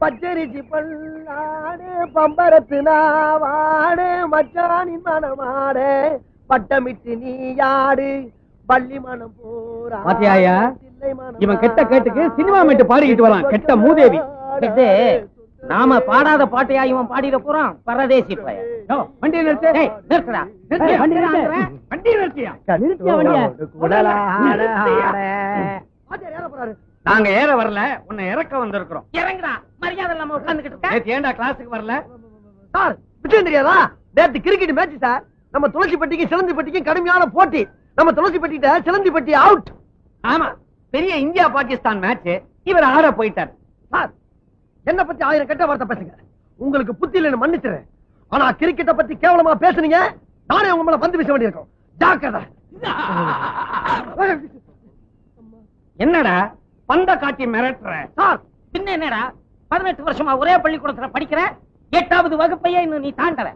பச்சரிசி பல்லாடு பம்பரத்து நாவாடு மச்சானின் மனமாடு பட்டமிட்டு நீ யாடு பள்ளி மனம் போரா. பாத்தியாயா, இவன் கெட்ட கேட்டுக்கு சினிமா மேட்டு பாடிக்கிட்டு வரான். கெட்ட மூதேவி. நாம பாடாத பாட்டையா இவன் பாடிட போறான். பரதேசி பையன். வண்டியை நிறுத்து. நிறுத்துடா. வண்டியை நிறுத்தியா? நாங்க ஏற வரல, உன்னை இறக்க வந்திருக்கிறோம். இறங்குடா. மரியாதை இல்லாம உட்கார்ந்துகிட்டு இருக்க. ஏன்டா கிளாஸுக்கு வரல? சார் விஷயம் தெரியாதா? நேற்று கிரிக்கெட் மேட்ச் சார். நம்ம துளசிப்பட்டிக்கும் சிலந்திப்பட்டிக்கும் கடுமையான போட்டி. நம்ம துளசிப்பட்டிட்ட சிலந்திப்பட்டி அவுட். ஆமா, பெரிய இந்தியா பாகிஸ்தான் மேட்ச். இவர் ஆட போயிட்டார். சார் என்ன பத்தி 1000 கெட்ட வார்த்தை பேசுங்க. உங்களுக்கு புத்தி இல்லைன்னு மன்னிச்சுறேன். ஆனா கிரிக்கெட்ட பத்தி கேவலமா பேசுனீங்க, நானே உங்க மேல பந்து வீச வேண்டியிருக்கும். ஜாக்கிரதை. என்னடா பந்த காட்டி மிரட்டுற? சார் பின்ன என்னடா, 18 வருஷமா ஒரே பள்ளிக்கூடத்துல படிக்கிற, 8வது வகுப்பையே இன்னும் நீ தாண்டல.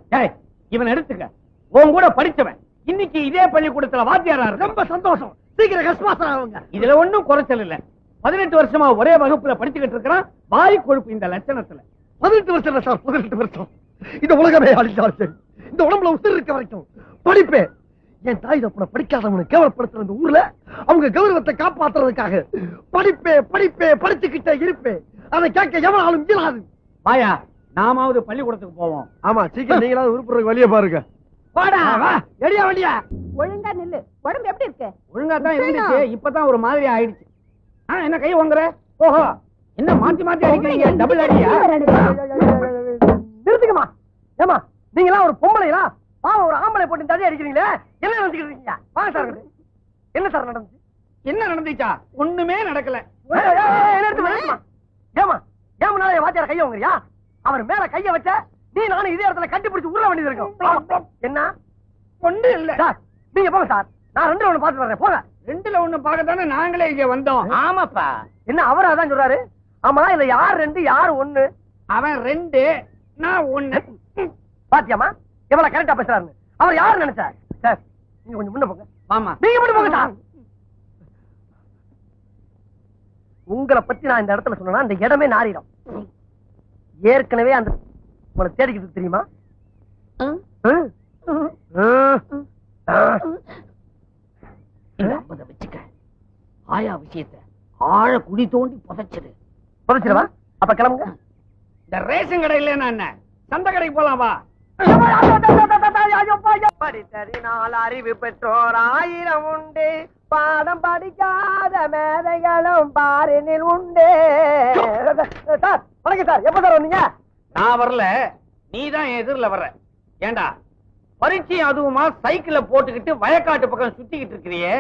இவன் எடுத்துக்க, உன் கூட படிச்சவன் இன்னைக்கு இதே பள்ளிக்கூடத்துல வாத்தியாரா இருக்கு. ரொம்ப சந்தோஷம். சீக்கிரம் கஸ்மாசம் ஆகுங்க. இதுல ஒண்ணும் குறைச்சல் இல்ல. 18 வருஷமா ஒரே வகுப்புல படிச்சுக்கிட்டு இருக்கிறான். வாய் கொழுப்பு இந்த லட்சணத்துல. 18 வருஷம் இல்ல சார், 18 வருஷம். இந்த உலகமே அழிச்சாலும் சரி, இந்த உடம்புல உயிர் இருக்க வரைக்கும் படிப்பேன். என் தாய் தப்பனை படிக்காதவனை கேவலப்படுத்துற இந்த ஊர்ல அவங்க கௌரவத்தை காப்பாத்துறதுக்காக படிப்பே படிப்பே படிச்சுக்கிட்டே இருப்பேன். அதை கேட்க எவனாலும் இயலாது. வாயா, நாமாவது பள்ளிக்கூடத்துக்கு போவோம். ஆமா, சீக்கிரம் நீங்களாவது உருப்புறதுக்கு வழிய பாருங்க. எடியா வண்டியா ஒழுங்கா நில்லு. உடம்பு எப்படி இருக்கு? ஒழுங்கா தான் இருந்துச்சு, இப்பதான் ஒரு மாதிரி ஆயிடுச்சு. என்ன கை வாங்குற? ஓஹோ, என்ன மாத்தி மாத்தி அடிக்கிறீங்க? டபுள் அடியா? நிறுத்துக்கமா. ஏமா நீங்களா ஒரு பொம்பளையா? பாவம், ஒரு ஆம்பளை போட்டு தடி அடிக்கிறீங்களே, என்ன நினைச்சுக்கிட்டு இருக்கீங்க? வாங்க சார். என்ன சார் நடந்துச்சு? என்ன நடந்துச்சா? ஒண்ணுமே நடக்கல. ஏமா ஏமனால வாத்தியார கைய வாங்குறியா? அவர் மேல கைய வச்ச நீ நானும் இதே இடத்துல கட்டிப்பிடிச்சு உருள வேண்டியது இருக்கும். என்ன ஒண்ணு இல்ல சார், நீங்க போங்க சார். நான் 2ல 1 பாத்து வர்றேன். போங்க. 2ல 1 பார்க்கத்தானே நாங்களே இங்க வந்தோம். ஆமாப்பா. என்ன அவரு அதான் சொல்றாரு? ஆமா, இல்ல யார் 2 யார் 1? அவன் 2, நான் 1. பாத்தியாமா எவ்வளவு கரெக்டா பேசுறாரு? அவர் யாரு நினைச்சா? சார் நீங்க கொஞ்சம் முன்ன போங்க. ஆமா, நீங்க மட்டும் போங்க சார். உங்களை பத்தி நான் இந்த இடத்துல சொன்னா அந்த இடமே நாரிடும். ஏற்கனவே அந்த உங்களை தேடிக்கிட்டு தெரியுமா? வச்சுக்க. ஆயா விஷயத்தை ஆழ குழி தோண்டி புதைச்சிரு. புதைச்சிருவா? அப்ப கிளம்புங்க. இந்த ரேஷன் கடை இல்லைன்னா என்ன, சந்தை கடைக்கு போலாம் வா. படித்தறினால் அறிவு பெற்றோர் 1000 உண்டு, பாடம் படிக்காத மேதைகளும் பாரினில் உண்டு. சார் வணக்கம் சார். எப்ப சார் வந்தீங்க? நான் வரல, நீதான் எதிரில வர்ற. ஏண்டா பரீட்சை அதுவுமா சைக்கிள போட்டுக்கிட்டு வயக்காட்டு பக்கம் சுத்திக்கிட்டு இருக்கிறியே,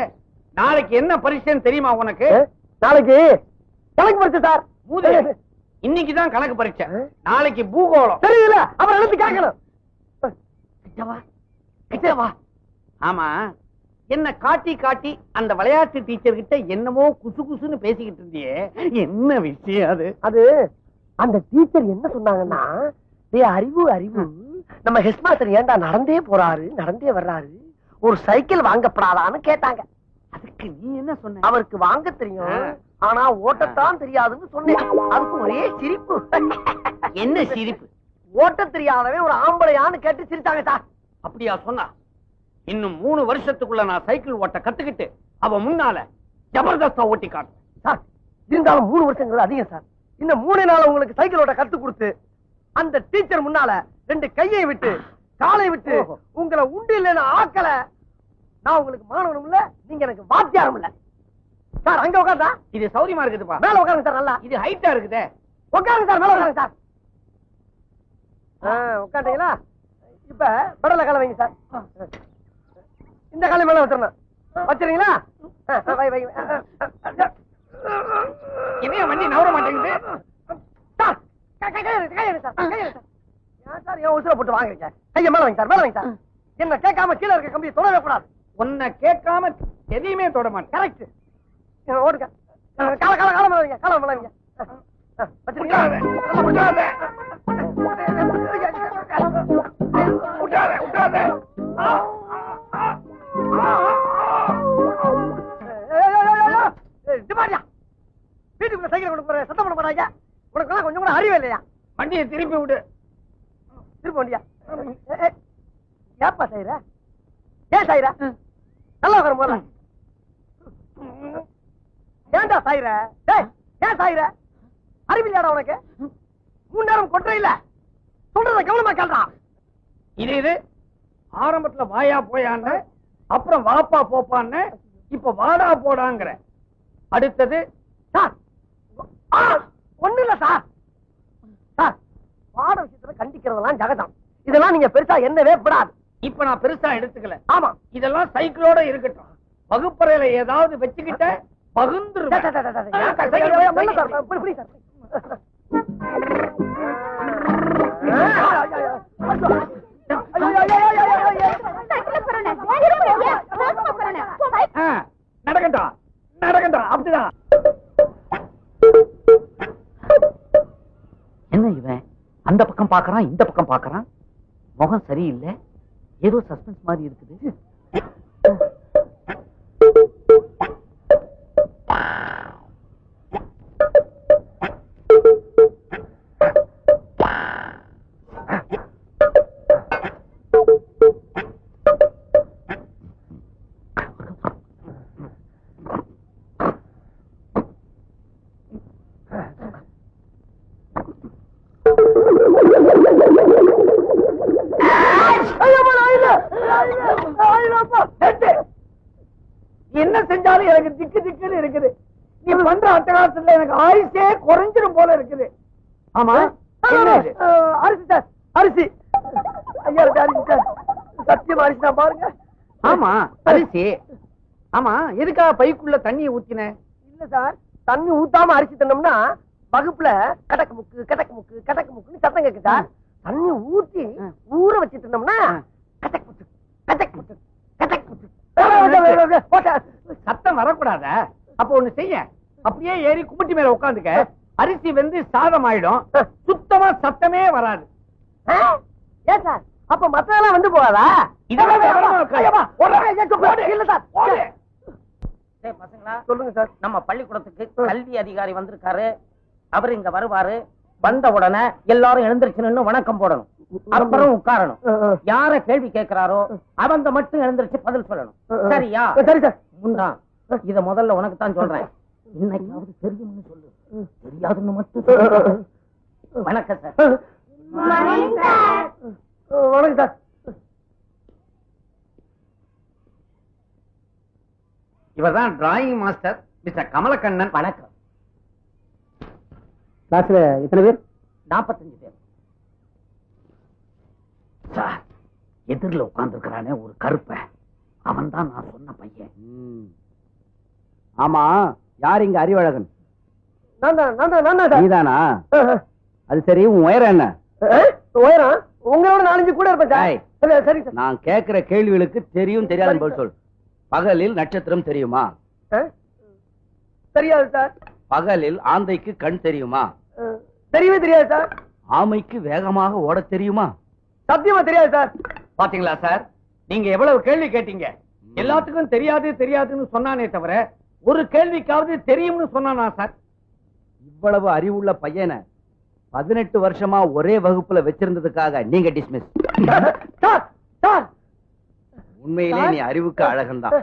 நாளைக்கு என்ன பரீட்சைன்னு தெரியுமா உனக்கு? நாளைக்கு கணக்கு பரீட்சை சார். இன்னைக்குதான் கணக்கு பரீட்சை, நாளைக்கு பூகோளம். தெரியல, அப்புறம் எழுத்து கேட்கணும். ஆமா, என்ன காட்டி காட்டி அந்த விளையாட்டு டீச்சர் கிட்ட என்னமோ குசு குசுன்னு பேசிக்கிட்டு இருந்தியே, என்ன விஷயம் அது? அது அந்த டீச்சர் என்ன சொன்னாங்கன்னா, அறிவு அறிவு, நம்ம ஹெட்மாஸ்டர் ஏண்டா நடந்தே போறாரு நடந்தே வர்றாரு, ஒரு சைக்கிள் வாங்கப்படாதான்னு கேட்டாங்க. அதுக்கு நீ என்ன சொன்ன? அவருக்கு வாங்க தெரியும், ஆனா ஓட்டத்தான் தெரியாதுன்னு சொன்னேன். அதுக்கு ஒரே சிரிப்பு. என்ன சிரிப்பு? ஓட்ட தெரியாதவன் ஒரு ஆம்பளையான்னு கேட்டு சிரிச்சாங்க சார். அப்படியா சொன்னா? இன்னும் 3 வருஷத்துக்குள்ள நான் சைக்கிள் ஓட்ட கத்துக்கிட்டு அவ முன்னால ஜபர்தஸ்தா ஓட்டி காட்டுறேன் சார். இருந்தாலும் 3 வருஷங்கிறது அதிகம் சார். இன்னும் 3 நாள் உங்களுக்கு சைக்கிள் ஓட்ட கத்து கொடுத்து அந்த டீச்சர் முன்னால 2 கையை விட்டு காலை விட்டு உங்களை உண்டு இல்லைன்னு ஆக்கல, நான் உங்களுக்கு மாணவனும் இல்ல, நீங்க எனக்கு வாத்தியாரும் இல்ல சார். அங்க உட்காந்தா இது சௌரியமா இருக்குதுப்பா. மேல உட்காருங்க சார். நல்லா இது ஹைட்டா இருக்குதே. உட்காருங்க சார், மேல உட்காருங்க சார். உட்காந்தீங்களா? இப்ப படல கால வைங்க சார். இந்த காலை மேல வச்சிடணும். வச்சிருங்களா? இனிய வண்டி நவர மாட்டேங்குது சார். சார் ஏன் உசுர போட்டு வாங்குறீங்க? கைய மேல வைங்க சார், மேல வைங்க சார். என்ன கேட்காம கீழே இருக்க கம்பியை தொடவே கூடாது. உன்னை கேட்காம எதையுமே தொட மாட்டேன். கரெக்ட். ஓடுங்க. கால கால கால மேல வைங்க, கால மேல வைங்க. வச்சிருக்கீங்களா? வீட்டுக்குள்ள சைக்கிள் கொண்டு போற சத்தம் பண்ண போறாங்க. உனக்கு கொஞ்சம் கூட அறிவே இல்லையா? வண்டியை திருப்பி விடு. திருப்ப வண்டியா? ஏப்பா சாயிர? ஏன் சாயிர? நல்லா உட்காரு முதல்ல. ஏன்டா சாயிர? டேய், ஏன் சாயிர? அறிவில்லையாடா உனக்கு? 3 நேரம் கொட்டை இல்ல. சொல்றத கவனமா கேள்றா. இது ஆரம்பத்துல வாயா போயான்னு, அப்புறம் வாப்பா போப்பான்னு, இப்ப வாடா போடாங்கிற. அடுத்தது சார், ஒண்ணு இல்ல சார். சார், பாட விஷயத்துல கண்டிக்கிறதெல்லாம் ஜகதம். இதெல்லாம் நீங்க பெருசா என்னவே படாது. இப்ப நான் பெருசா எடுத்துக்கல. ஆமா. இதெல்லாம் சைக்கிளோட இருக்கட்டும். வகுப்பறையில ஏதாவது வச்சுக்கிட்ட பகுந்துருவேன். நடக்கட்டா நடக்கட்டா. அப்படிதான். என்ன இவன் அந்த பக்கம் பாக்குறான், இந்த பக்கம் பாக்குறான். முகம் சரியில்லை, ஏதோ சஸ்பென்ஸ் மாதிரி இருக்குது. என்ன செஞ்சாலும் எனக்கு திக்கு திக்குன்னு இருக்குது. நீ பண்ற அட்டகாசத்துல எனக்கு ஆயுசே குறைஞ்சிரும் போல இருக்குது. ஆமா, என்ன இது? அரிசி சார், அரிசி. ஐயா அரிசி சார், சத்தியமா அரிசி தான் பாருங்க. ஆமா, அரிசி. ஆமா, எதுக்காக பைக்குள்ள தண்ணியை ஊத்தின? இல்ல சார், தண்ணி ஊத்தாம அரிசி தின்னோம்னா வகுப்புல கடக்கு முக்கு கடக்கு முக்கு கடக்கு முக்குன்னு சத்தம் கேக்கு சார். தண்ணி ஊத்தி ஊற வச்சு தின்னோம்னா கடக்கு முக்கு கடக்கு முக்கு கடக்கு முக்கு சத்தம் வரக்கூடாத. அப்ப ஒண்ணு செய்ய, அப்படியே ஏறி கும்பிட்டி மேல உட்காந்துக்க. அரிசி வந்து சாதம் ஆயிடும், சுத்தமா சத்தமே வராது. ஏன் சார், அப்ப மத்ததெல்லாம் வந்து போகாதா? இதெல்லாம் விவரமா இருக்கா? இல்ல சார். பசங்களா, சொல்லுங்க சார். நம்ம பள்ளிக்கூடத்துக்கு கல்வி அதிகாரி வந்திருக்காரு. அவர் இங்க வருவாரு. வந்த உடனே எல்லாரும் எழுந்திருச்சு நின்னு வணக்கம் போடணும். அப்புறம் உட்காரணும். யார கேள்வி கேட்கிறாரோ அவங்க மட்டும் எழுந்திருச்சு பதில் சொல்லணும். சரியா? சரி சார். முண்டா, இத முதல்ல உனக்கு தான் சொல்றேன். இன்னைக்காவது தெரியும்னு சொல்லு, தெரியாதுன்னு மட்டும் சொல்லு. வணக்கம் சார். வணக்கம் சார். இவர்தான் டிராயிங் மாஸ்டர் மிஸ்டர் கமலக்கண்ணன். வணக்கம். கிளாஸ்ல எத்தனை பேர்? 45 பேர். சார், எதிரில் உட்கார்ந்து இருக்கிறானே ஒரு கருப்ப, அவன் தான் நான் சொன்ன பையன். ஆமா, யார் இங்க அறிவழகன்? நான் நீதானா? அது சரி, உன் உயரம் என்ன? உயரம் உங்களோட 4-5 கூட இருப்பேன் சார். சரி சார். நான் கேட்கிற கேள்விகளுக்கு தெரியும் தெரியாதுன்னு பதில் சொல். பகலில் நட்சத்திரம் தெரியுமா? தெரியாது சார். பகலில் ஆந்தைக்கு கண் தெரியுமா? தெரியவே தெரியாது சார். ஆமைக்கு வேகமாக ஓட தெரியுமா? சத்தியமா தெரியாது சார். பாத்தீங்களா சார், நீங்க எவ்வளவு கேள்வி கேட்டீங்க. எல்லாத்துக்கும் தெரியாது தெரியாதுன்னு சொன்னானே தவிர ஒரு கேள்விக்காவது தெரியும்னு சொன்னானா சார்? இவ்வளவு அறிவுள்ள பையனை 18 வருஷமா ஒரே வகுப்புல வச்சிருந்ததுக்காக நீங்க டிஸ்மிஸ். Sir, sir. உண்மையிலே நீ அறிவுக்கு அழகன் தான்.